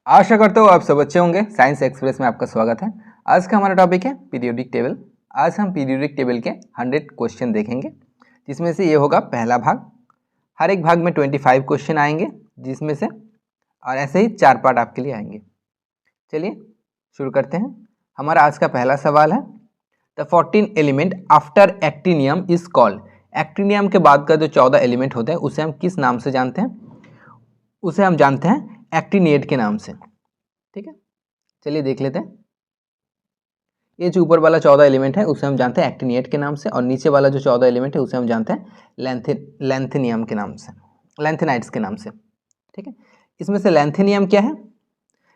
आशा करता हूँ आप सब अच्छे होंगे। साइंस एक्सप्रेस में आपका स्वागत है। आज का हमारा टॉपिक है पीरियोडिक टेबल। आज हम पीरियोडिक टेबल के 100 क्वेश्चन देखेंगे, जिसमें से ये होगा पहला भाग। हर एक भाग में 25 क्वेश्चन आएंगे, जिसमें से और ऐसे ही 4 पार्ट आपके लिए आएंगे। चलिए शुरू करते हैं। हमारा आज का पहला सवाल है, the 14 element after actinium is called. Actinium के बाद का जो 14 एलिमेंट होते हैं उसे हम किस नाम से जानते हैं? उसे हम जानते हैं एक्टिनेट के नाम से। ठीक है, चलिए देख लेते हैं। ये जो ऊपर वाला 14 एलिमेंट है उसे हम जानते हैं एक्टिनेट के नाम से, और नीचे वाला जो 14 एलिमेंट है उसे हम जानते हैं लैंथेनियम के नाम से, लैंथेनाइट्स के नाम से। ठीक है, इसमें से लैंथेनियम क्या है?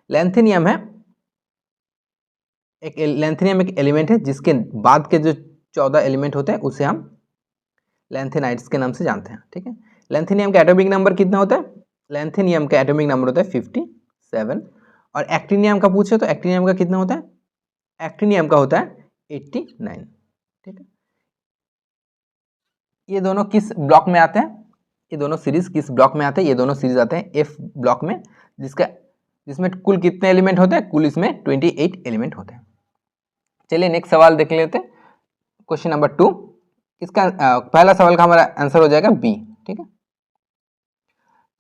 लैंथेनियम है लैंथेनियम एक एलिमेंट है जिसके बाद के जो 14 एलिमेंट होते हैं उसे हम लैंथेनाइट्स के नाम से जानते हैं। ठीक है, लैंथेनियम का एटॉमिक नंबर कितना होता है? लैंथेनियम का एटॉमिक नंबर होता है 57, और एक्टिनियम का पूछे तो एक्टिनियम का कितना होता है? एक्टिनियम का होता है 89। ठीक है, ये दोनों किस ब्लॉक में आते हैं? ये दोनों सीरीज किस ब्लॉक में आते हैं? ये दोनों सीरीज आते हैं एफ ब्लॉक में, जिसमें कुल कितने एलिमेंट होते हैं? कुल इसमें 28 एलिमेंट होते हैं। चलिए नेक्स्ट सवाल देख लेते हैं, क्वेश्चन नंबर 2। इसका पहला सवाल का हमारा आंसर हो जाएगा बी। ठीक है,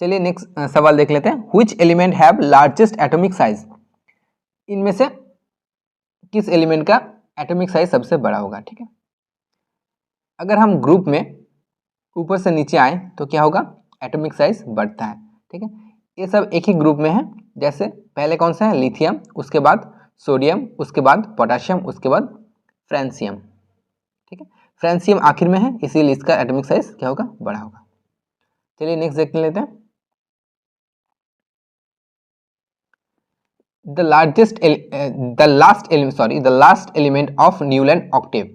चलिए नेक्स्ट सवाल देख लेते हैं। Which element have largest atomic size? इनमें से किस एलिमेंट का एटॉमिक साइज सबसे बड़ा होगा? ठीक है, अगर हम ग्रुप में ऊपर से नीचे आए तो क्या होगा? एटॉमिक साइज बढ़ता है। ठीक है, ये सब एक ही ग्रुप में है। जैसे पहले कौन सा है? लिथियम, उसके बाद सोडियम, उसके बाद पोटाशियम, उसके बाद फ्रेंसियम। ठीक है, फ्रेंसियम आखिर में है, इसीलिए इसका एटॉमिक साइज क्या होगा? बड़ा होगा। चलिए नेक्स्ट देख लेते हैं। The last element of Newland octave.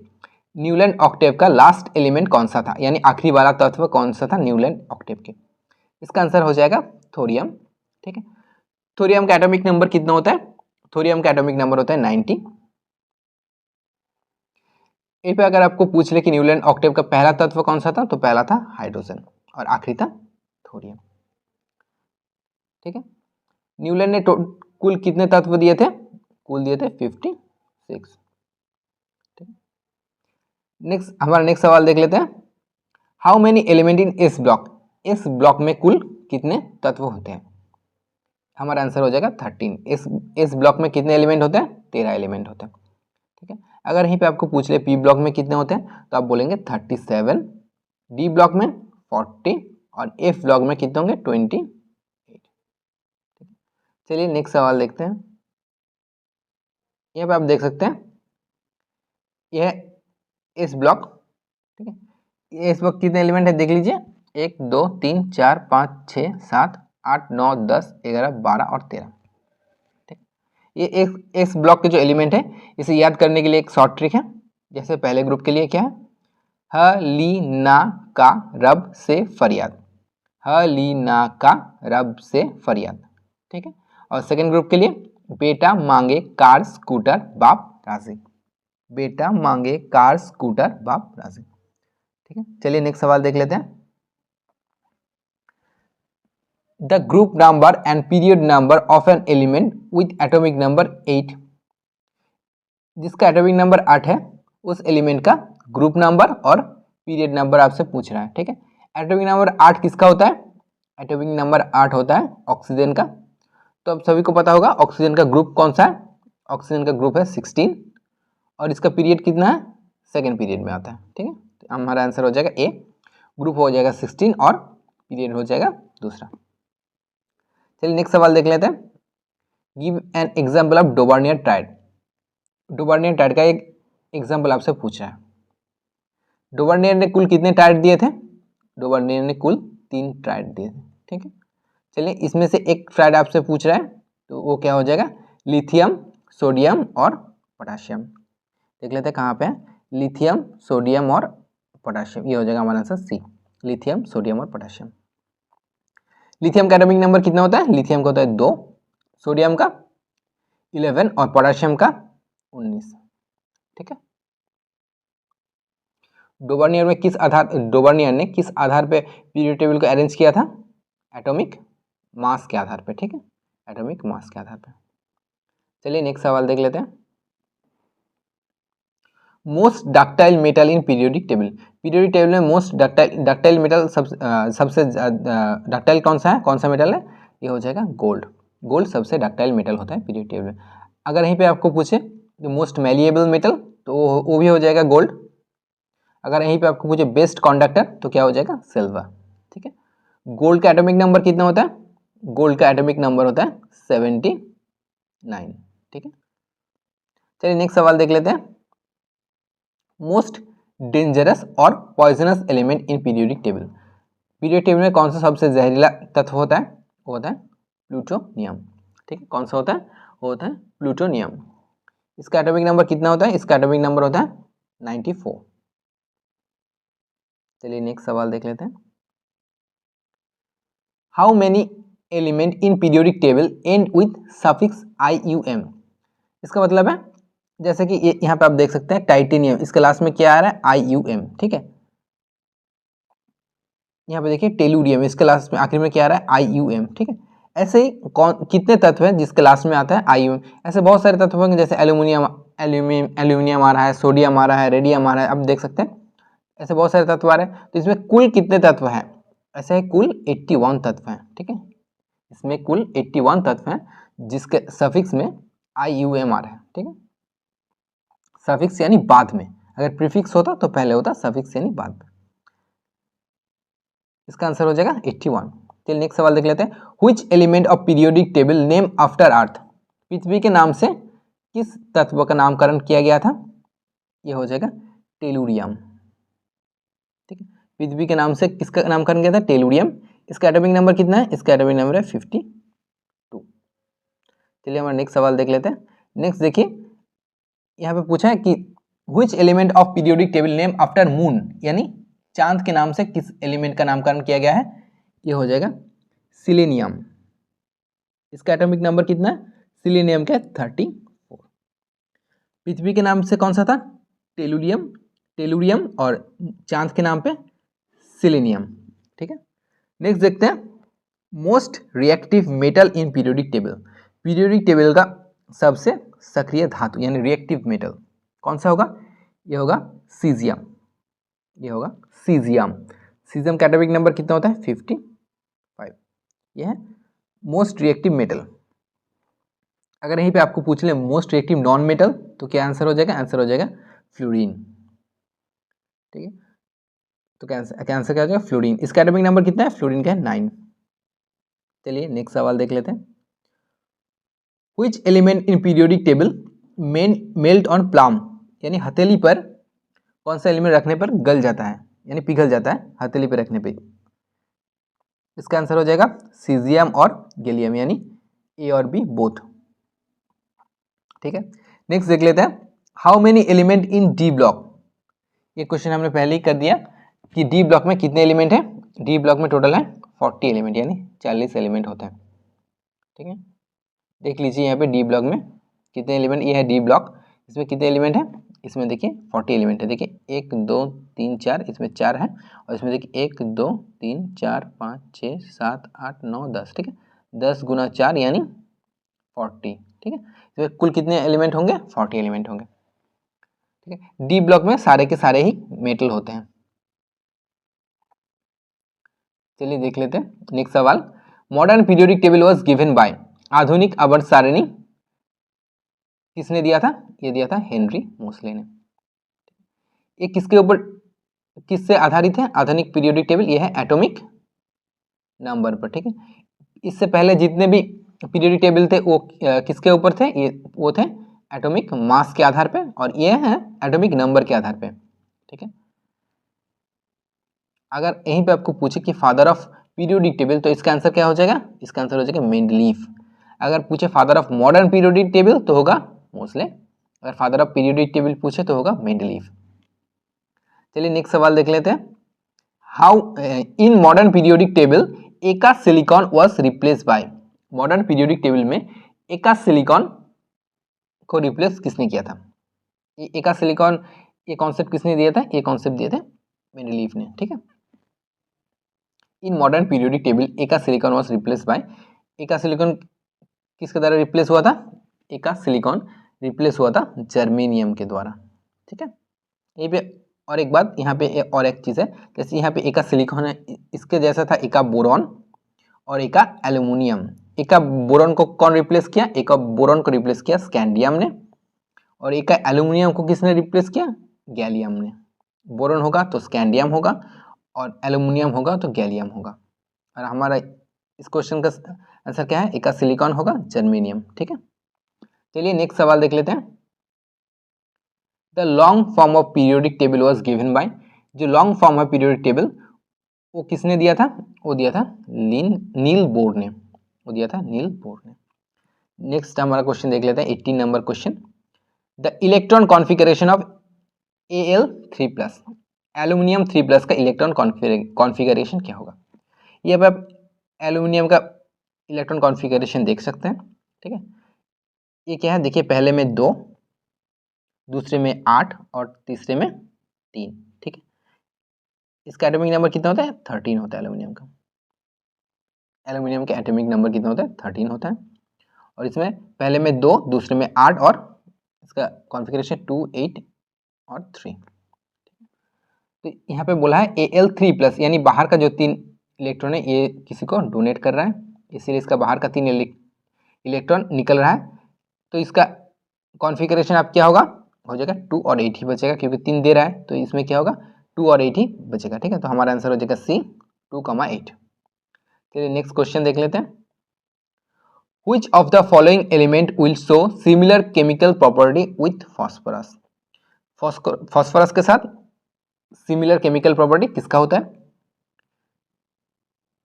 Newland octave का लास्ट एलिमेंट कौन सा था, यानी आखिरी वाला तत्व कौन सा था न्यूलैंड ऑक्टेव के? इसका आंसर हो जाएगा थोरियम। ठीक है, थोरियम का एटॉमिक नंबर कितना होता है? थोरियम का एटॉमिक नंबर होता है 90। इस पे अगर आपको पूछ ले कि न्यूलैंड ऑक्टेव का पहला तत्व कौन सा था, तो पहला था हाइड्रोजन और आखिरी था थोरियम। ठीक है, न्यूलैंड ने कुल कितने तत्व दिए थे? कुल दिए थे 56। हमारा नेक्स्ट सवाल देख लेते हैं। हाउ मेनी एलिमेंट इन इस ब्लॉक? इस ब्लॉक में कुल कितने तत्व होते हैं? हमारा आंसर हो जाएगा 13। इस ब्लॉक में कितने एलिमेंट होते हैं? 13 एलिमेंट होते हैं। ठीक है, अगर यहीं पे आपको पूछ ले पी ब्लॉक में कितने होते हैं, तो आप बोलेंगे 37, डी ब्लॉक में 40, और एफ ब्लॉक में कितने होंगे? 28। चलिए नेक्स्ट सवाल देखते हैं। यहाँ पे आप देख सकते हैं, यह इस ब्लॉक, ठीक है, इस ब्लॉक कितने एलिमेंट है देख लीजिए। 1 2 3 4 5 6 7 8 9 10 11 12 और 13। ठीक, ये इस ब्लॉक के जो एलिमेंट है इसे याद करने के लिए एक शॉर्ट ट्रिक है। जैसे पहले ग्रुप के लिए क्या है? ह ली ना का रब से फरियाद, ह ली ना का रब से फरियाद। ठीक है, और सेकेंड ग्रुप के लिए बेटा मांगे कार स्कूटर बाप राजी, बेटा मांगे कार स्कूटर बाप राजी। ठीक है, चलिए नेक्स्ट सवाल देख लेते हैं। The group number and period number of an element with atomic number 8। जिसका एटॉमिक नंबर 8 है उस एलिमेंट का ग्रुप नंबर और पीरियड नंबर आपसे पूछ रहा है। ठीक है, एटॉमिक नंबर 8 किसका होता है? एटॉमिक नंबर 8 होता है ऑक्सीजन का। तो अब सभी को पता होगा ऑक्सीजन का ग्रुप कौन सा है? ऑक्सीजन का ग्रुप है 16, और इसका पीरियड कितना है? सेकेंड पीरियड में आता है। ठीक है, तो हमारा आंसर हो जाएगा ए, ग्रुप हो जाएगा 16 और पीरियड हो जाएगा दूसरा। चलिए नेक्स्ट सवाल देख लेते हैं। Give an example of Dobereiner triad. Dobereiner triad का एक एग्जाम्पल आपसे पूछ रहा है। डोबर्नियर ने कुल कितने ट्राइड दिए थे? डोबर्नियर ने कुल 3 ट्राइड दिए थे। ठीक है, चलिए इसमें से एक ट्राइड आपसे पूछ रहा है, तो वो क्या हो जाएगा? लिथियम, सोडियम और पोटाशियम। देख लेते हैं कहाँ पे है। लिथियम, सोडियम और पोटाशियम, ये हो जाएगा हमारा आंसर सी, लिथियम, सोडियम और पोटाशियम। लिथियम का एटॉमिक नंबर कितना होता है? लिथियम का होता है 2, सोडियम का 11 और पोटाशियम का 19। ठीक है, डोबर्नियर ने किस आधार पे पीरियड टेबल को अरेंज किया था? एटॉमिक मास के आधार पे। ठीक है, एटॉमिक मास के आधार पर। चलिए नेक्स्ट सवाल देख लेते हैं। मोस्ट डक्टाइल मेटल इन पीरियोडिक टेबल। पीरियोडिक टेबल में मोस्ट डक्टाइल मेटल सबसे डक्टाइल कौन सा मेटल है? ये हो जाएगा गोल्ड। गोल्ड सबसे डक्टाइल मेटल होता है पीरियोडिक टेबल में। अगर यहीं पे आपको पूछे तो मोस्ट मैलिएबल मेटल तो वो भी हो जाएगा गोल्ड। अगर यहीं पे आपको पूछे बेस्ट कंडक्टर तो क्या हो जाएगा? सिल्वर। ठीक है। गोल्ड का एटॉमिक नंबर कितना होता है? गोल्ड का एटॉमिक नंबर होता है 79। ठीक है। चलिए नेक्स्ट सवाल देख लेते हैं। मोस्ट डेंजरस और poisonous element in periodic table. Periodic table में कौन सा सबसे जहरीला तत्व होता है? वो होता है प्लूटोनियम। ठीक है। कौन सा होता है? वो होता है प्लूटोनियम। इसका एटॉमिक नंबर कितना होता है? इसका एटॉमिक नंबर होता है 94। चलिए नेक्स्ट सवाल देख लेते हैं। How many element in periodic table and with suffix IUM। इसका मतलब है जैसे कि यहाँ पे आप देख सकते हैं टाइटेनियम, इसके लास्ट में क्या आ रहा है? IUM। ठीक है। यहाँ पे देखिए टेलुरियम, इसके लास्ट में आखिर में क्या आ रहा है? IUM। ठीक है। ऐसे ही कितने तत्व हैं जिसके लास्ट में आता है IUM? ऐसे बहुत सारे तत्व होंगे, जैसे एल्यूमिनियम आ रहा है, सोडियम आ रहा है, रेडियम आ रहा है। अब देख सकते हैं ऐसे बहुत सारे तत्व आ रहे हैं। तो इसमें कुल कितने तत्व हैं? ऐसे कुल 81 तत्व हैं। ठीक है। इसमें कुल 81 तत्व हैं जिसके सफिक्स में IUM आ रहा है। ठीक है। सफिक्स यानी बाद में, अगर प्रीफिक्स होता तो पहले होता, सफिक्स यानी बाद में। इसका आंसर हो जाएगा 81। चलिए नेक्स्ट सवाल देख लेते हैं। Which element of periodic table name after earth. पृथ्वी के नाम से किस तत्व का नामकरण किया गया था? यह हो जाएगा टेलुरियम। ठीक है। पृथ्वी के नाम से किसका नामकरण किया था? टेलुरियम। इसका एटॉमिक नंबर कितना है? इसका एटॉमिक नंबर है 52। चलिए हमारा नेक्स्ट सवाल देख लेते हैं। नेक्स्ट देखिए, यहाँ पे पूछा है कि which element of periodic table name after moon, यानी चांद के नाम से किस एलिमेंट का नामकरण किया गया है? ये हो जाएगा सिलेनियम। इसका एटॉमिक नंबर कितना है? सिलेनियम का 34। पृथ्वी के नाम से कौन सा था? टेलुरियम और चांद के नाम पे सिलेनियम। ठीक है। नेक्स्ट देखते हैं। मोस्ट रिएक्टिव मेटल इन पीरियोडिक टेबल। पीरियोडिक टेबल का सबसे सक्रिय धातु यानी रिएक्टिव मेटल कौन सा होगा? यह होगा सीजियम। यह होगा सीजियम। सीजियम का एटॉमिक नंबर कितना होता है? 55। यह है मोस्ट रिएक्टिव मेटल। अगर यहीं पे आपको पूछ ले मोस्ट रिएक्टिव नॉन मेटल तो क्या आंसर हो जाएगा? आंसर हो जाएगा फ्लोरीन। ठीक है। तो क्या आंसर क्या हो जाएगा? फ्लोरीन। इसका एटॉमिक नंबर कितना है? फ्लोरीन का है 9। चलिए नेक्स्ट सवाल देख लेते हैं। Which element in periodic table melt on plum, यानी हथेली पर कौन सा एलिमेंट रखने पर गल जाता है यानी पिघल जाता है हथेली पर रखने पे? इसका आंसर हो जाएगा सीजियम और गैलियम, यानी ए और बी बोथ। ठीक है। नेक्स्ट देख लेते हैं। How many element in D block. ये क्वेश्चन हमने पहले ही कर दिया कि डी ब्लॉक में कितने एलिमेंट हैं। डी ब्लॉक में टोटल है 40 एलिमेंट, यानी 40 एलिमेंट होते हैं। ठीक है। देख लीजिए यहाँ पे डी ब्लॉक में कितने एलिमेंट, ये है डी ब्लॉक, इसमें कितने एलिमेंट हैं? इसमें देखिए 40 एलिमेंट है। देखिए 1 2 3 4, इसमें 4 है, और इसमें देखिए 1 2 3 4 5 6 7 8 9 10। ठीक है। 10 गुना 4 यानी 40। ठीक है। इसमें कुल कितने एलिमेंट होंगे? 40 एलिमेंट होंगे। ठीक है। डी ब्लॉक में सारे के सारे ही मेटल होते हैं। चलिए देख लेते हैं नेक्स्ट सवाल। Modern periodic table was given by. आधुनिक आवर्त सारणी किसने दिया था? ये दिया था हेनरी मोसले ने। ये किसके ऊपर, किससे आधारित है आधुनिक पीरियोडिक टेबल? ये है एटॉमिक नंबर पर। ठीक है। इससे पहले जितने भी पीरियोडिक टेबल थे वो किसके ऊपर थे? ये वो थे एटॉमिक मास के आधार पे, और ये है एटॉमिक नंबर के आधार पे। ठीक है। अगर यहीं पे आपको पूछे कि फादर ऑफ पीरियोडिक टेबल तो इसका आंसर क्या हो जाएगा? इसका आंसर हो जाएगा मेंडलीफ। अगर पूछे father of modern periodic table तो होगा मोसले। अगर फादर ऑफ पीरियोडिक टेबल पूछे तो होगा मेंडलीफ। चलिए नेक्स्ट सवाल देख लेते हैं। How in modern periodic table eka silicon was replace by. Modern periodic table में एका सिलिकॉन को रिप्लेस किसने किया था? ये एका सिलिकॉन, ये कॉन्सेप्ट किसने दिया था? ये कॉन्सेप्ट दिए थे मेंडलीफ ने। ठीक है। इन modern periodic table eka silicon was replace bye. एका सिलिकॉन किसके द्वारा रिप्लेस हुआ था? एका सिलिकॉन रिप्लेस हुआ था जर्मेनियम के द्वारा। ठीक है, ये पे और एक बात यहाँ पे और एक चीज़ है, जैसे यहाँ पे एका सिलिकॉन है, इसके जैसा था एका बोरॉन और एका एल्यूमिनियम। एका बोरॉन को कौन रिप्लेस किया? एका बोरॉन को रिप्लेस किया स्कैंडियम ने, और एका एल्यूमिनियम को किसने रिप्लेस किया? गैलियम ने। बोरॉन होगा तो स्कैंडियम होगा और एल्यूमिनियम होगा तो गैलियम होगा। और हमारा इस क्वेश्चन का आंसर क्या है? एका सिलिकॉन होगा जर्मेनियम। ठीक है, चलिए नेक्स्ट सवाल देख लेते हैं। The long form of periodic table was given by, जो लॉन्ग फॉर्म है पीरियोडिक टेबल वो किसने दिया था? वो दिया था नील बोर ने, वो दिया था नील बोर ने। नेक्स्ट हमारा क्वेश्चन देख लेते हैं, 18 number question. The electron configuration of Al3+, aluminium 3+ का इलेक्ट्रॉन कॉन्फिगरेशन क्या होगा? ये अब आप एल्यूमिनियम का इलेक्ट्रॉन कॉन्फिगरेशन देख सकते हैं। ठीक है, ये क्या है? देखिए, पहले में 2, दूसरे में 8 और तीसरे में 3। ठीक है, इसका एटॉमिक नंबर कितना होता है? 13 होता है एल्यूमिनियम का। एल्यूमिनियम का एटॉमिक नंबर कितना होता है? 13 होता है। और इसमें पहले में 2, दूसरे में 8 और इसका कॉन्फिगरेशन 2, 8 और 3। तो यहाँ पे बोला है Al3+, यानी बाहर का जो 3 इलेक्ट्रॉन है ये किसी को डोनेट कर रहा है, इसीलिए इसका बाहर का 3 इलेक्ट्रॉन निकल रहा है। तो इसका कॉन्फिगरेशन अब क्या होगा? हो जाएगा 2 और 8 ही बचेगा, क्योंकि 3 दे रहा है तो इसमें क्या होगा? 2 और 8 ही बचेगा। ठीक है, तो हमारा आंसर हो जाएगा C, 2,8। चलिए नेक्स्ट क्वेश्चन देख लेते हैं। Which of the following element will show similar chemical property with phosphorus? Phosphorus के साथ सिमिलर केमिकल प्रॉपर्टी किसका होता है?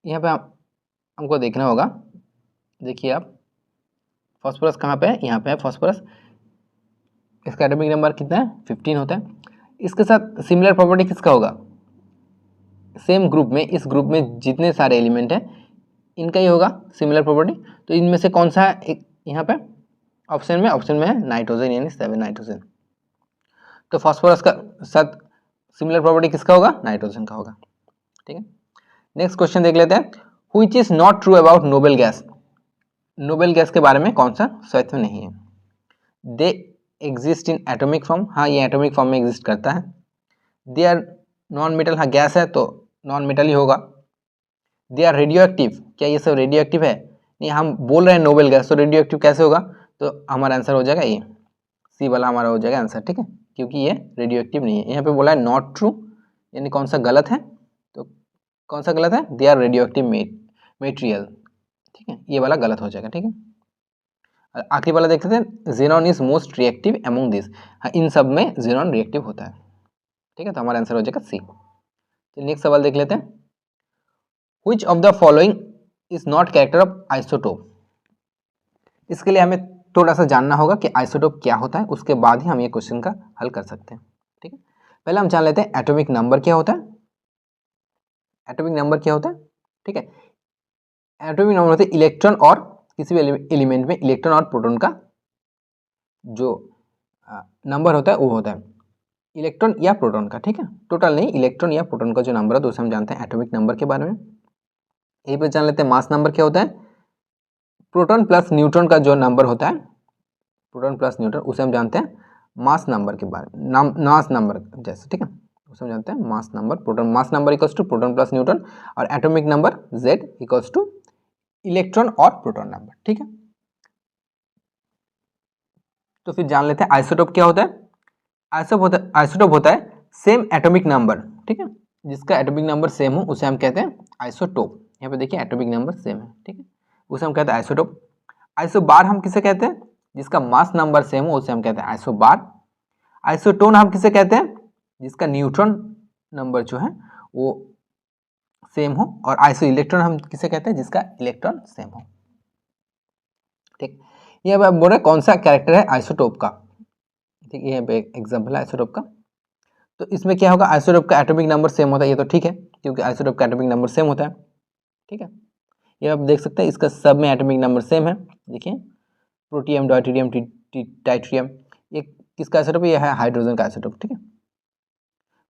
यहाँ पे हमको देखना होगा। देखिए आप, फॉस्फोरस कहाँ पे है? यहाँ पे है फॉस्फोरस। इसका एटॉमिक नंबर कितना है? 15 होता है। इसके साथ सिमिलर प्रॉपर्टी किसका होगा? सेम ग्रुप में, इस ग्रुप में जितने सारे एलिमेंट हैं इनका ही होगा सिमिलर प्रॉपर्टी। तो इनमें से कौन सा है? एक यहाँ पे ऑप्शन में है नाइट्रोजन, यानी 7 नाइट्रोजन। तो फॉस्फोरस का साथ सिमिलर प्रॉपर्टी किसका होगा? नाइट्रोजन का होगा। ठीक है, नेक्स्ट क्वेश्चन देख लेते हैं। Which is not true about noble gas? Noble gas के बारे में कौन सा सत्य नहीं है? They exist in atomic form, हाँ ये एटॉमिक फॉर्म में एग्जिस्ट करता है। दे आर नॉन मेटल, हाँ गैस है तो नॉन मेटल ही होगा। दे आर रेडियो एक्टिव, क्या ये सब रेडियो एक्टिव है? नहीं, हम बोल रहे हैं नोबेल गैस, तो रेडियो एक्टिव कैसे होगा? तो हमारा आंसर हो जाएगा ये सी वाला हमारा हो जाएगा आंसर। ठीक है, क्योंकि ये रेडियो एक्टिव नहीं है। यहाँ पे बोला है नॉट ट्रू, यानी कौन सा गलत है? तो कौन सा गलत है? They are radio active material. ठीक है, ये वाला गलत हो जाएगा। ठीक है, आखिरी वाला देखते हैं। Xenon is most reactive among this, हाँ इन सब में जेनॉन रिएक्टिव होता है। ठीक है, तो हमारा आंसर हो जाएगा सी। तो नेक्स्ट सवाल देख लेते हैं। Which of the following is not character of isotope? इसके लिए हमें थोड़ा सा जानना होगा कि आइसोटोप क्या होता है, उसके बाद ही हम ये क्वेश्चन का हल कर सकते हैं। ठीक है, पहले हम जान लेते हैं एटॉमिक नंबर क्या होता है। एटॉमिक नंबर क्या होता है? ठीक है, एटॉमिक नंबर होता है इलेक्ट्रॉन और किसी भी एलिमेंट में इलेक्ट्रॉन और प्रोटॉन का जो नंबर होता है वो होता है इलेक्ट्रॉन या प्रोटॉन का। ठीक है, टोटल नहीं, इलेक्ट्रॉन या प्रोटॉन का जो नंबर है तो उसे हम जानते हैं एटॉमिक नंबर के बारे में। यही पर जान लेते हैं मास नंबर क्या होता है। प्रोटॉन प्लस न्यूट्रॉन का जो नंबर होता है, प्रोटॉन प्लस न्यूट्रॉन, उसे हम जानते हैं मास नंबर के बारे में, मास नंबर जैसे। ठीक है, उसे हम जानते हैं mass number. Proton mass number equals to proton plus neutron, और atomic number Z equals to electron और प्रोटॉन नंबर। ठीक है, तो फिर जान लेते हैं आइसोटोप क्या होता है। आइसोटोप होता है सेम एटॉमिक नंबर। ठीक है, जिसका एटॉमिक नंबर सेम हो उसे हम कहते हैं आइसोटोप। यहाँ पे देखिए एटॉमिक नंबर सेम है। ठीक है, उसे हम कहते हैं आइसोटोप। आइसोबार हम किसे कहते हैं? जिसका मास नंबर सेम हो उसे हम कहते हैं आइसोबार। आइसोटोन हम किसे कहते हैं? जिसका न्यूट्रॉन नंबर जो है वो सेम हो। और आइसो इलेक्ट्रॉन हम किसे कहते हैं? जिसका इलेक्ट्रॉन सेम हो। ठीक, ये अब बोल रहे कौन सा कैरेक्टर है आइसोटोप का। ठीक है, यहाँ पे एग्जाम्पल है आइसोटोप का। तो इसमें क्या होगा? आइसोटोप का एटॉमिक नंबर सेम होता है, ये तो ठीक है, क्योंकि आइसोटोप का एटॉमिक नंबर सेम होता है। ठीक है, ये आप देख सकते हैं इसका सब में एटॉमिक नंबर सेम है। देखिए प्रोटियम, ड्यूटेरियम, टाइट्रियम, ये किसका आइसोटोप है? ये है हाइड्रोजन का आइसोटोप। ठीक है,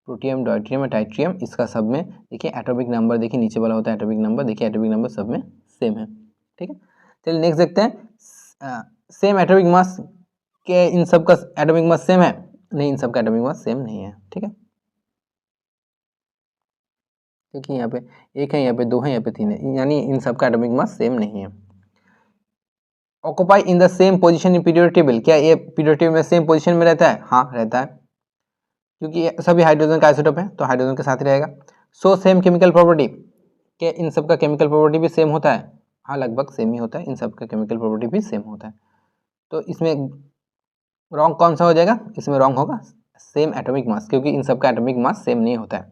प्रोटियम, ड्यूटेरियम और टाइट्रियम, इसका सब में देखिए एटॉमिक नंबर, देखिए नीचे वाला होता है एटॉमिक नंबर, देखिए एटॉमिक नंबर सब में सेम है। ठीक है, चलिए नेक्स्ट देखते हैं। सेम एटॉमिक मास के इन सब का एटॉमिक मास सेम है? नहीं, इन सब का एटॉमिक मास सेम नहीं है। ठीक है, देखिए यहाँ पे एक है, यहाँ पे दो है, यहाँ पे तीन है, यानी इन सब का एटॉमिक मास सेम नहीं है। Occupy in the same position in periodic table, क्या ये पीरियोडिक टेबल में सेम पोजीशन में रहता है? हाँ रहता है, क्योंकि सभी हाइड्रोजन का आइसोटोप है तो हाइड्रोजन के साथ ही रहेगा। सो सेम केमिकल प्रॉपर्टी, क्या इन सब का केमिकल प्रॉपर्टी भी सेम होता है? हाँ लगभग सेम ही होता है, इन सब का केमिकल प्रॉपर्टी भी सेम होता है। तो इसमें रॉन्ग कौन सा हो जाएगा? इसमें रॉन्ग होगा सेम एटॉमिक मास, क्योंकि इन सब का एटॉमिक मास सेम नहीं होता है,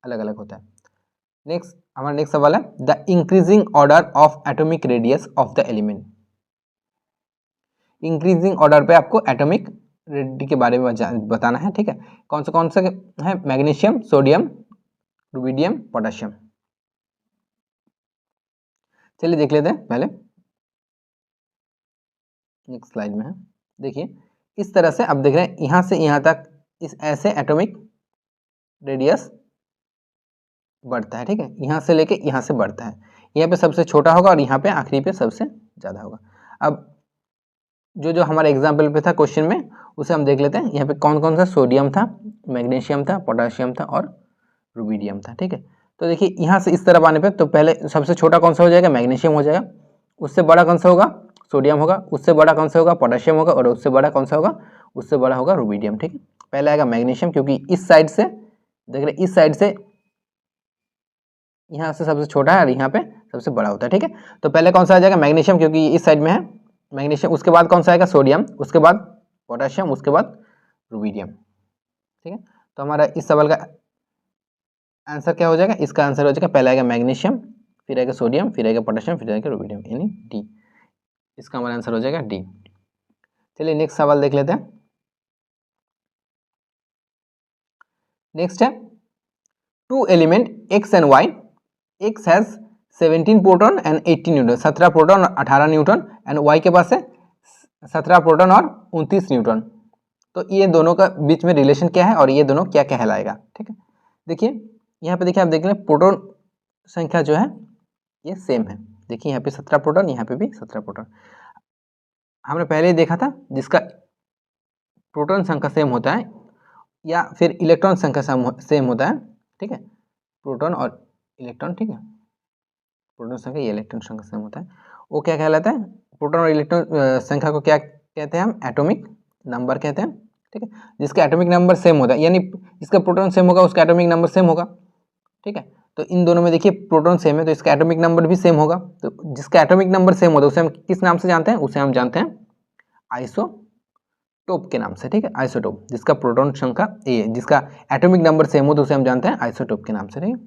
अलग अलग होता है। नेक्स्ट, हमारा नेक्स्ट सवाल है the increasing order of atomic radius of the element. Increasing order पे आपको एटॉमिक रेडियस के बारे में बताना है। ठीक है, कौन से है? Magnesium, sodium, rubidium, potassium. चलिए देख लेते हैं पहले, नेक्स्ट स्लाइड में है, देखिए इस तरह से आप देख रहे हैं यहाँ से यहाँ तक इस ऐसे एटॉमिक रेडियस बढ़ता है। ठीक है, यहाँ से लेके यहाँ से बढ़ता है, यहाँ पे सबसे छोटा होगा और यहाँ पे आखिरी पे सबसे ज़्यादा होगा। अब जो हमारे एग्जाम्पल पे था क्वेश्चन में, उसे हम देख लेते हैं। यहाँ पे कौन कौन सा सोडियम था, मैग्नीशियम था, पोटेशियम था और रुबिडियम था। ठीक है, तो देखिए यहाँ से इस तरफ आने पे तो पहले सबसे छोटा कौन सा हो जाएगा? मैग्नीशियम हो जाएगा। उससे बड़ा कौन सा होगा? सोडियम होगा। उससे बड़ा कौन सा होगा? पोटेशियम होगा। और उससे बड़ा कौन सा होगा? उससे बड़ा होगा रुबिडियम। ठीक है, पहले आएगा मैग्नीशियम, क्योंकि इस साइड से देख रहे, इस साइड से यहाँ से सबसे छोटा है और यहाँ पे सबसे बड़ा होता है। ठीक है, तो पहले कौन सा आ जाएगा? मैग्नीशियम, क्योंकि इस साइड में है मैग्नीशियम। उसके बाद कौन सा आएगा? सोडियम। उसके बाद पोटेशियम। उसके बाद रुबिडियम। ठीक है, तो हमारा इस सवाल का आंसर क्या हो जाएगा? इसका आंसर हो जाएगा पहले आएगा मैग्नीशियम, फिर आएगा सोडियम, फिर आएगा पोटेशियम, फिर आएगा रुबिडियम, यानी डी। इसका हमारा आंसर हो जाएगा डी। चलिए नेक्स्ट सवाल देख लेते हैं। नेक्स्ट है two element x and y, x has 17 proton and 18 neutron, 17 proton और 18 न्यूट्रॉन, एंड वाई के पास है 17 प्रोटॉन और 29 न्यूट्रॉन। तो ये दोनों का बीच में रिलेशन क्या है और ये दोनों क्या कहलाएगा? ठीक है, देखिए यहाँ पे देखिए, आप देख लें प्रोटॉन संख्या जो है ये सेम है। देखिए यहाँ पे 17 प्रोटॉन, यहाँ पे भी 17 प्रोटॉन। हमने पहले ही देखा था जिसका प्रोटॉन संख्या सेम होता है या फिर इलेक्ट्रॉन संख्या सेम होता है। ठीक है, प्रोटॉन और इलेक्ट्रॉन, ठीक है, प्रोटॉन संख्या या इलेक्ट्रॉन संख्या सेम होता है, वो क्या कहलाता है? प्रोटॉन और इलेक्ट्रॉन संख्या को क्या कहते हैं? हम एटॉमिक नंबर कहते हैं। ठीक है, जिसका एटॉमिक नंबर सेम होता है, यानी जिसका प्रोटॉन सेम होगा उसका एटॉमिक नंबर सेम होगा। ठीक है, तो इन दोनों में देखिए प्रोटॉन सेम है तो इसका एटॉमिक नंबर भी सेम होगा। तो जिसका एटॉमिक नंबर सेम होता है उसे हम किस नाम से जानते हैं? उसे हम जानते हैं आइसोटोप के नाम से। ठीक है, आइसोटोप, जिसका प्रोटॉन संख्या ए, जिसका एटॉमिक नंबर सेम हो तो उसे हम जानते हैं आइसोटोप के नाम से। ठीक है,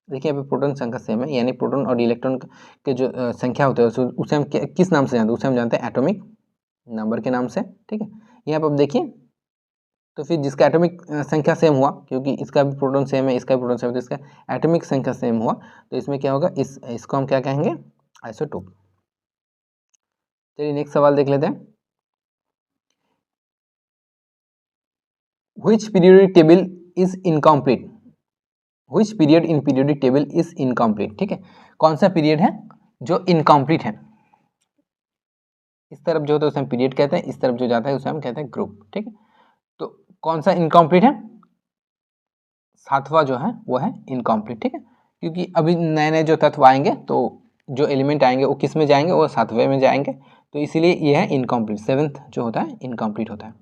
देखिए यहाँ पे प्रोटॉन संख्या सेम है, यानी प्रोटॉन और इलेक्ट्रॉन के जो संख्या होते हैं उसे हम किस नाम से जानते हैं? उसे हम जानते हैं एटॉमिक नंबर के नाम से। ठीक है, यहाँ पर आप देखिए, तो फिर जिसका एटॉमिक संख्या सेम हुआ, क्योंकि इसका भी प्रोटॉन सेम है, इसका भी प्रोटॉन सेम है, तो इसका एटॉमिक संख्या सेम हुआ, तो इसमें क्या होगा? इसको हम क्या कहेंगे? आइसोटोप। चलिए नेक्स्ट सवाल देख लेते हैं। Which periodic table is incomplete? Which period in periodic table is incomplete? ठीक है, कौन सा पीरियड है जो इनकम्प्लीट है? इस तरफ जो होता है उसे हम पीरियड कहते हैं, इस तरफ जो जाता है उसे हम कहते हैं ग्रुप। ठीक है, तो कौन सा इनकम्प्लीट है? सातवां जो है वो है इनकम्प्लीट। ठीक है, क्योंकि अभी नए नए जो तत्व आएंगे तो जो एलिमेंट आएंगे वो किस में जाएंगे? वो सातवें में जाएंगे, तो इसीलिए ये है इनकम्प्लीट। सेवेंथ जो होता है इनकम्प्लीट होता है।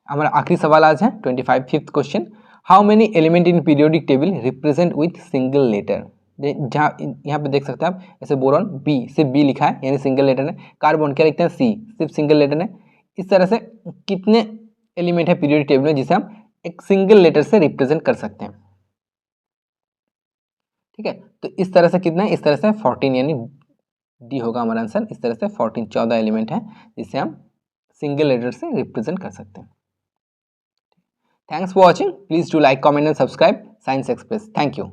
हमारा आखिरी सवाल आज है 25 fifth question. How many element in periodic table represent with single letter? जहाँ यहाँ पे देख सकते हैं आप, ऐसे बोरॉन बी, सिर्फ बी लिखा है यानी सिंगल लेटर है। कार्बन क्या लिखते हैं? सी, सिर्फ सिंगल लेटर है। इस तरह से कितने एलिमेंट है पीरियोडिक टेबल में जिसे हम एक सिंगल लेटर से रिप्रेजेंट कर सकते हैं? ठीक है, तो इस तरह से कितना है? इस तरह से 14, यानी डी होगा हमारा आंसर। इस तरह से 14 एलिमेंट है जिसे हम सिंगल लेटर से रिप्रेजेंट कर सकते हैं। Thanks for watching. Please do like, comment and subscribe Science Express. Thank you.